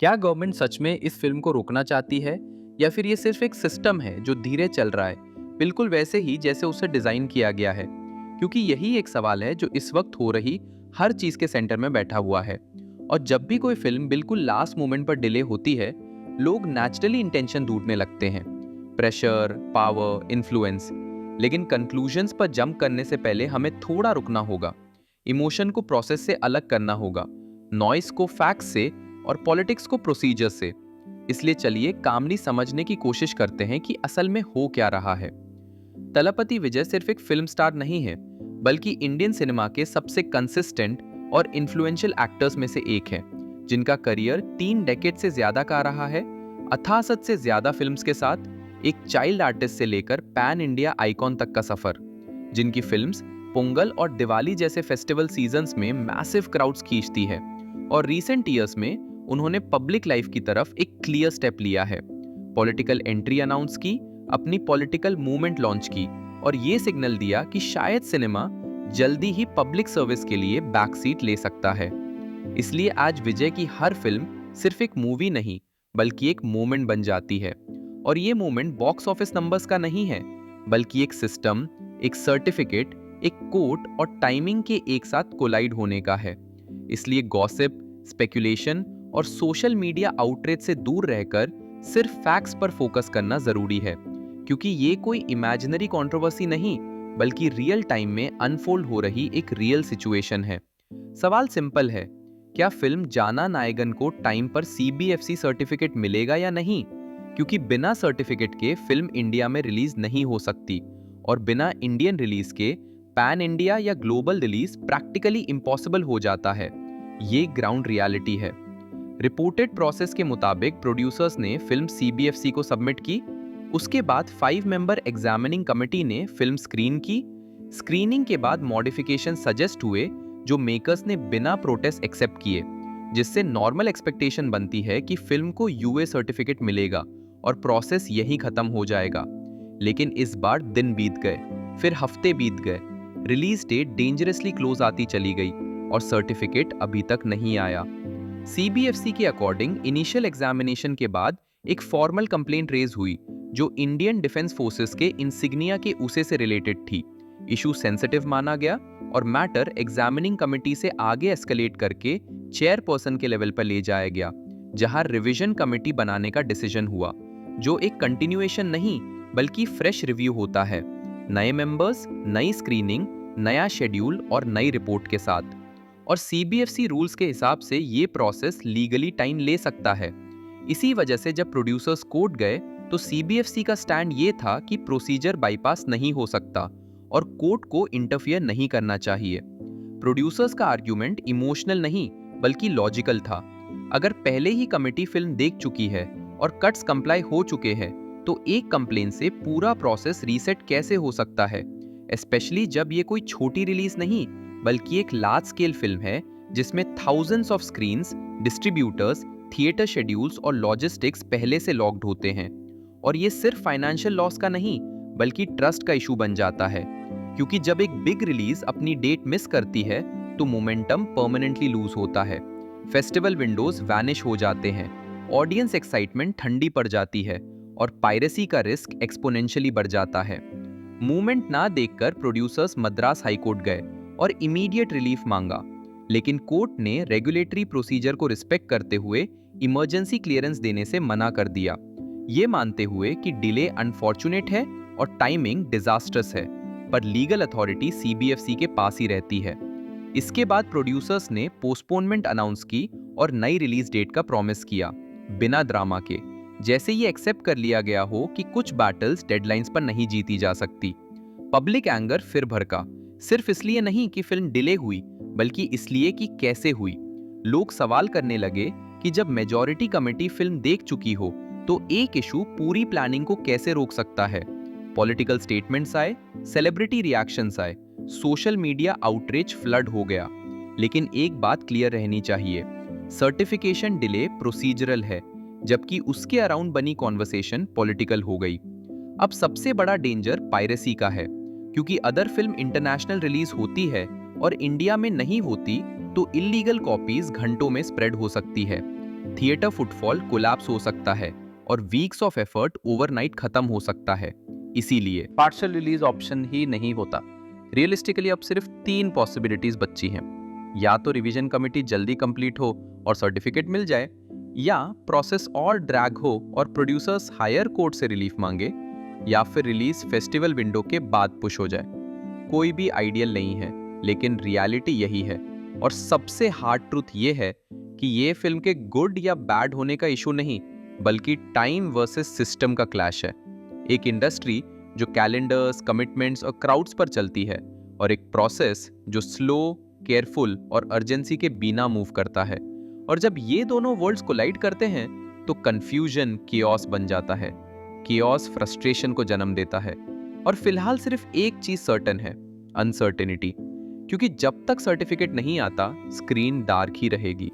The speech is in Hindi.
क्या गवर्नमेंट सच में इस फिल्म को रोकना चाहती है या फिर ये सिर्फ एक सिस्टम है जो धीरे चल रहा है, बिल्कुल वैसे ही जैसे उसे डिजाइन किया गया है? क्योंकि यही एक सवाल है जो इस वक्त हो रही हर चीज के सेंटर में बैठा हुआ है। और जब भी कोई फिल्म बिल्कुल लास्ट मोमेंट पर डिले होती है, लोग नेचुरली इंटेंशन ढूंढने लगते हैं, प्रेशर, पावर, इन्फ्लुएंस। लेकिन कंक्लूजन्स पर जंप करने से पहले हमें थोड़ा रुकना होगा, इमोशन को प्रोसेस से अलग करना होगा, नॉइस को फैक्ट्स से और पॉलिटिक्स को प्रोसीजर से। इसलिए चलिए कामली समझने की कोशिश करते हैं कि असल में हो क्या रहा है। तलपति विजय सिर्फ एक फिल्म स्टार नहीं है, बल्कि इंडियन सिनेमा के सबसे कंसिस्टेंट और इन्फ्लुएंशियल एक्टर्स में से एक है, जिनका करियर 3 डेकेड से ज्यादा का रहा है, 68 से ज्यादा फिल्म्स के साथ, एक चाइल्ड आर्टिस्ट से लेकर पैन इंडिया आइकॉन तक का सफर, जिनकी फिल्म्स पोंगल और दिवाली जैसे फेस्टिवल सीजन्स में मैसिव क्राउड्स खींचती है। और रीसेंट ईयर्स में उन्होंने पब्लिक लाइफ की तरफ एक क्लियर स्टेप लिया है, पॉलिटिकल एंट्री अनाउंस की, अपनी पॉलिटिकल मूवमेंट लॉन्च की और ये सिग्नल दिया कि शायद सिनेमा जल्दी ही पब्लिक सर्विस के लिए बैक सीट ले सकता है। इसलिए आज विजय की हर फिल्म सिर्फ एक मूवी नहीं, बल्कि एक मोमेंट बन जाती है। और ये मोमेंट बॉक्स ऑफिस नंबर्स का नहीं है, बल्कि एक सिस्टम, एक सर्टिफिकेट, एक कोर्ट और टाइमिंग के एक साथ कोलाइड होने का है। इसलिए गॉसिप, स्पेकुलेशन और सोशल मीडिया आउटरीच से दूर रहकर सिर्फ फैक्ट्स पर फोकस करना जरूरी है, क्योंकि ये कोई इमेजिनरी कंट्रोवर्सी नहीं, बल्कि रियल टाइम में अनफोल्ड हो रही एक रियल सिचुएशन है। सवाल सिंपल है, क्या फिल्म जाना नायगन को टाइम पर सीबीएफसी सर्टिफिकेट मिलेगा या नहीं? क्योंकि बिना सर्टिफिकेट के फिल्म इंडिया में रिलीज नहीं हो सकती, और बिना इंडियन रिलीज के पैन इंडिया या ग्लोबल रिलीज प्रैक्टिकली इम्पॉसिबल हो जाता है। ये ग्राउंड रियलिटी है। रिपोर्टेड प्रोसेस के मुताबिक प्रोड्यूसर्स ने फिल्म सीबीएफसी को सबमिट की, उसके बाद 5 मेंबर एग्जामिनिंग कमेटी ने फिल्म स्क्रीन की, स्क्रीनिंग के बाद मॉडिफिकेशन सजेस्ट हुए जो मेकर्स ने बिना प्रोटेस्ट एक्सेप्ट किए, जिससे नॉर्मल एक्सपेक्टेशन बनती है कि फिल्म को यूए सर्टिफिकेट मिलेगा और प्रोसेस यहीं खत्म हो जाएगा। लेकिन इस बार दिन बीत गए, फिर हफ्ते बीत गए, रिलीज डेट डेंजरसली क्लोज आती चली गई और सर्टिफिकेट अभी तक नहीं आया। सीबीएफसी के अकॉर्डिंग इनिशियल एग्जामिनेशन के बाद एक फॉर्मल कंप्लेंट रेज हुई जो इंडियन डिफेंस फोर्सेस के इंसिग्निया के उसे से रिलेटेड थी। इशू सेंसिटिव माना गया और मैटर एग्जामिनिंग कमेटी से आगे एस्केलेट करके चेयरपर्सन के लेवल पर ले जाया गया, जहां रिवीजन कमेटी बनाने का डिसीजन हुआ, जो एक कंटिन्यूएशन नहीं बल्कि फ्रेश रिव्यू होता है, नए मेंबर्स, नई स्क्रीनिंग, नया शेड्यूल और नई रिपोर्ट के साथ। और सीबीएफसी रूल्स के हिसाब से ये प्रोसेस लीगली टाइम ले सकता है। इसी वजह से जब प्रोड्यूसर्स कोर्ट गए तो सीबीएफसी का स्टैंड ये था कि प्रोसीजर बाईपास नहीं हो सकता और कोर्ट को इंटरफियर नहीं करना चाहिए। प्रोड्यूसर्स का आर्ग्यूमेंट इमोशनल नहीं बल्कि लॉजिकल था। अगर पहले ही कमेटी फिल्म देख चुकी है और कट्स कंप्लाई हो चुके हैं, तो एक कंप्लेन से पूरा प्रोसेस रीसेट कैसे हो सकता है, स्पेशली जब ये कोई छोटी रिलीज नहीं बल्कि एक लार्ज स्केल फिल्म है जिसमें thousands of screens, distributors, theatre schedules और लॉजिस्टिक्स पहले से लॉक्ड होते हैं। और ये सिर्फ फाइनेंशियल लॉस का नहीं बल्कि ट्रस्ट का इशू बन जाता है, क्योंकि जब एक बिग रिलीज अपनी डेट मिस करती है तो मोमेंटम परमानेंटली लूज होता है, फेस्टिवल विंडोज वैनिश हो जाते हैं, ऑडियंस एक्साइटमेंट ठंडी पड़ जाती है और पायरेसी का रिस्क एक्सपोनेंशियली बढ़ जाता है। मूवमेंट ना देखकर प्रोड्यूसर्स मद्रास हाईकोर्ट गए और इमीडिएट रिलीफ मांगा, लेकिन कोर्ट ने रेगुलेटरी प्रोसीजर को रिस्पेक्ट करते हुए इमरजेंसी क्लियरेंस देने से मना कर दिया, ये मानते हुए कि डिले अनफॉर्चुनेट है और टाइमिंग डिजास्ट्रस है, पर लीगल अथॉरिटी सीबीएफसी के पास ही रहती है। इसके बाद प्रोड्यूसर्स ने पोस्टपोनमेंट अनाउंस की और नई रिलीज डेट का प्रॉमिस किया, बिना ड्रामा के, जैसे ये एक्सेप्ट कर लिया गया हो कि कुछ बैटल्स डेडलाइंस पर नहीं जीती जा सकती। पब्लिक एंगर फिर भड़का, सिर्फ इसलिए नहीं कि फिल्म डिले हुई, बल्कि इसलिए कि कैसे हुई। लोग सवाल करने लगे कि जब मेजॉरिटी कमेटी फिल्म देख चुकी हो तो एक इशू पूरी प्लानिंग को कैसे रोक सकता है। पॉलिटिकल स्टेटमेंट्स आए, सेलिब्रिटी रिएक्शंस आए, सोशल मीडिया आउटरीच फ्लड हो गया। लेकिन एक बात क्लियर रहनी चाहिए, सर्टिफिकेशन डिले प्रोसीजरल है, जबकि उसके अराउंड बनी कॉन्वर्सेशन पॉलिटिकल हो गई। अब सबसे बड़ा डेंजर पायरेसी का है, क्योंकि अदर फिल्म इंटरनेशनल रिलीज होती है और इंडिया में नहीं होती तो इल्लीगल कॉपीज घंटों में स्प्रेड हो सकती है। थिएटर फुटफॉल कोलैप्स हो सकता है और वीक्स ऑफ एफर्ट ओवरनाइट खत्म हो सकता है। इसीलिए पार्शियल रिलीज ऑप्शन ही नहीं होता। रियलिस्टिकली अब सिर्फ 3 पॉसिबिलिटीज बची हैं। या तो रिवीजन कमिटी जल्दी कंप्लीट हो और सर्टिफिकेट मिल जाए, या प्रोसेस और ड्रैग हो और प्रोड्यूसर्स हायर कोर्ट से रिलीफ मांगे, या फिर रिलीज फेस्टिवल विंडो के बाद पुश हो जाए। कोई भी आइडियल नहीं है, लेकिन रियलिटी यही है। और सबसे हार्ड ट्रूथ ये है कि ये फिल्म के गुड या बैड होने का इशू नहीं, बल्कि टाइम वर्सेस सिस्टम का क्लैश है। एक इंडस्ट्री जो कैलेंडर्स, कमिटमेंट्स और क्राउड्स पर चलती है, और एक प्रोसेस जो स्लो, केयरफुल और अर्जेंसी के बिना मूव करता है। और जब ये दोनों वर्ल्ड्स कोलाइड करते हैं तो कंफ्यूजन कियोस बन जाता है। कियोस फ्रस्ट्रेशन को जन्म देता है। और फिलहाल सिर्फ एक चीज सर्टेन है, अनसर्टेनिटी। क्योंकि जब तक सर्टिफिकेट नहीं आता, स्क्रीन डार्क ही रहेगी।